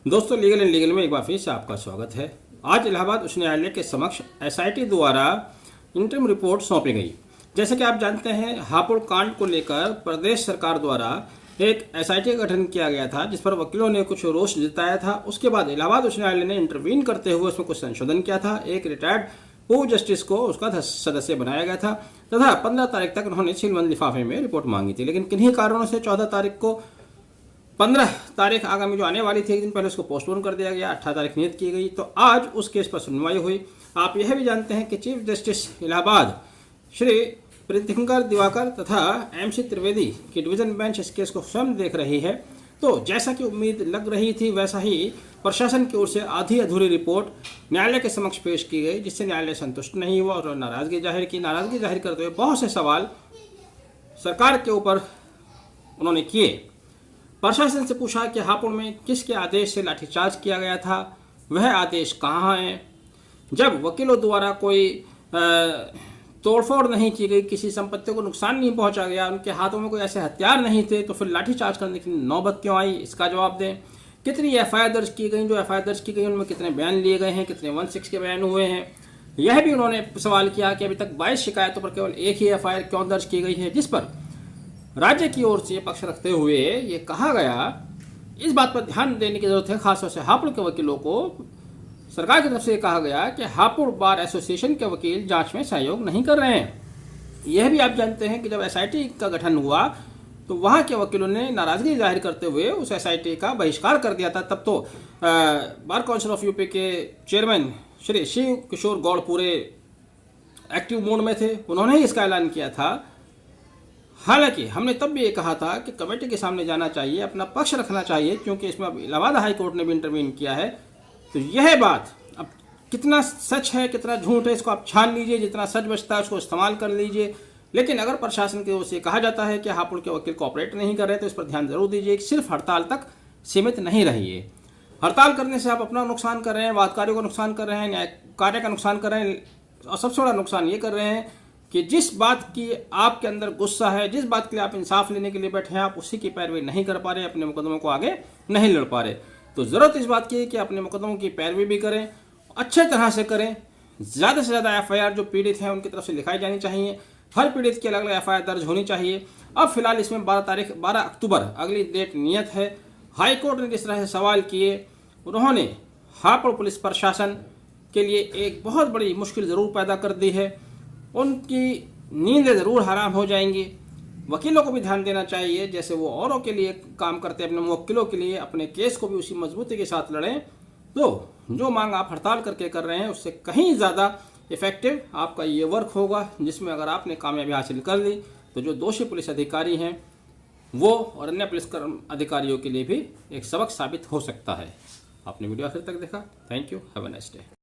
दोस्तों legal and legal में एक बार फिर से आपका स्वागत है। आज इलाहाबाद उच्च न्यायालय के समक्ष एसआईटी द्वारा इंटरिम रिपोर्ट सौंपी गई। जैसे कि आप जानते हैं, हापुड़ कांड को लेकर प्रदेश सरकार द्वारा एक एसआईटी का गठन किया गया था, जिस पर वकीलों ने कुछ रोष जताया था। उसके बाद इलाहाबाद उच्च न्यायालय ने इंटरवीन करते हुए उसमें कुछ संशोधन किया था। एक रिटायर्ड पूर्व जस्टिस को उसका सदस्य बनाया गया था तथा 15 तारीख तक उन्होंने सीलबंद लिफाफे में रिपोर्ट मांगी थी। लेकिन किन्हीं कारणों से 14 तारीख को 15 तारीख आगामी जो आने वाली थी, एक दिन पहले उसको पोस्टपोन कर दिया गया। 18 तारीख नियत की गई। तो आज उस केस पर सुनवाई हुई। आप यह भी जानते हैं कि चीफ जस्टिस इलाहाबाद श्री प्रीतिशंकर दिवाकर तथा एमसी त्रिवेदी की डिवीजन बेंच इस केस को स्वयं देख रही है। तो जैसा कि उम्मीद लग रही थी, वैसा ही प्रशासन की ओर से आधी अधूरी रिपोर्ट न्यायालय के समक्ष पेश की गई, जिससे न्यायालय संतुष्ट नहीं हुआ और नाराजगी जाहिर की। नाराजगी जाहिर करते हुए बहुत से सवाल सरकार के ऊपर उन्होंने किए। प्रशासन से पूछा कि हापुड़ में किसके आदेश से लाठीचार्ज किया गया था, वह आदेश कहाँ है। जब वकीलों द्वारा कोई तोड़फोड़ नहीं की गई, किसी संपत्ति को नुकसान नहीं पहुंचा गया, उनके हाथों में कोई ऐसे हथियार नहीं थे, तो फिर लाठीचार्ज करने की नौबत क्यों आई, इसका जवाब दें। कितनी एफआईआर दर्ज की गई, जो एफआईआर दर्ज की गई उनमें कितने बयान लिए गए हैं, कितने 16 के बयान हुए हैं, यह भी उन्होंने सवाल किया कि अभी तक 22 शिकायतों पर केवल एक ही एफआईआर क्यों दर्ज की गई है। जिस पर राज्य की ओर से पक्ष रखते हुए ये कहा गया, इस बात पर ध्यान देने की जरूरत है, खासतौर से हापुड़ के वकीलों को। सरकार की तरफ से कहा गया कि हापुड़ बार एसोसिएशन के वकील जांच में सहयोग नहीं कर रहे हैं। यह भी आप जानते हैं कि जब एसआईटी का गठन हुआ तो वहां के वकीलों ने नाराजगी जाहिर करते हुए उस एसआईटी का बहिष्कार कर दिया था। तब तो बार काउंसिल ऑफ यूपी के चेयरमैन श्री शिव किशोर गौड़ पूरे एक्टिव मोड में थे, उन्होंने ही इसका ऐलान किया था। हालांकि हमने तब भी ये कहा था कि कमेटी के सामने जाना चाहिए, अपना पक्ष रखना चाहिए, क्योंकि इसमें अब इलाहाबाद हाई कोर्ट ने भी इंटरवीन किया है। तो यह बात अब कितना सच है कितना झूठ है, इसको आप छान लीजिए, जितना सच बचता है उसको इस्तेमाल कर लीजिए। लेकिन अगर प्रशासन की ओर से कहा जाता है कि हापुड़ के वकील कोऑपरेट नहीं कर रहे, तो इस पर ध्यान जरूर दीजिए कि सिर्फ हड़ताल तक सीमित नहीं रहिए। हड़ताल करने से आप अपना नुकसान कर रहे हैं, वादकारियों को नुकसान कर रहे हैं, न्याय कार्य का नुकसान कर रहे हैं, और सबसे बड़ा नुकसान ये कर रहे हैं कि जिस बात की आपके अंदर गुस्सा है, जिस बात के लिए आप इंसाफ लेने के लिए बैठे हैं, आप उसी की पैरवी नहीं कर पा रहे, अपने मुकदमों को आगे नहीं लड़ पा रहे। तो ज़रूरत इस बात की है कि अपने मुकदमों की पैरवी भी करें, अच्छे तरह से करें। ज़्यादा से ज़्यादा एफआईआर जो पीड़ित हैं उनकी तरफ से लिखाई जानी चाहिए। हर पीड़ित की अलग अलग एफआईआर दर्ज होनी चाहिए। अब फिलहाल इसमें 12 अक्टूबर अगली डेट नियत है। हाईकोर्ट ने जिस तरह से सवाल किए, उन्होंने हापुड़ पुलिस प्रशासन के लिए एक बहुत बड़ी मुश्किल ज़रूर पैदा कर दी है। उनकी नींदें ज़रूर हराम हो जाएंगी। वकीलों को भी ध्यान देना चाहिए, जैसे वो औरों के लिए काम करते हैं, अपने मुवक्किलों के लिए अपने केस को भी उसी मजबूती के साथ लड़ें। तो जो मांग आप हड़ताल करके कर रहे हैं, उससे कहीं ज़्यादा इफेक्टिव आपका ये वर्क होगा, जिसमें अगर आपने कामयाबी हासिल कर ली तो जो दोषी पुलिस अधिकारी हैं वो और अन्य पुलिस अधिकारियों के लिए भी एक सबक साबित हो सकता है। आपने वीडियो आखिर तक देखा, thank you, have a nice day.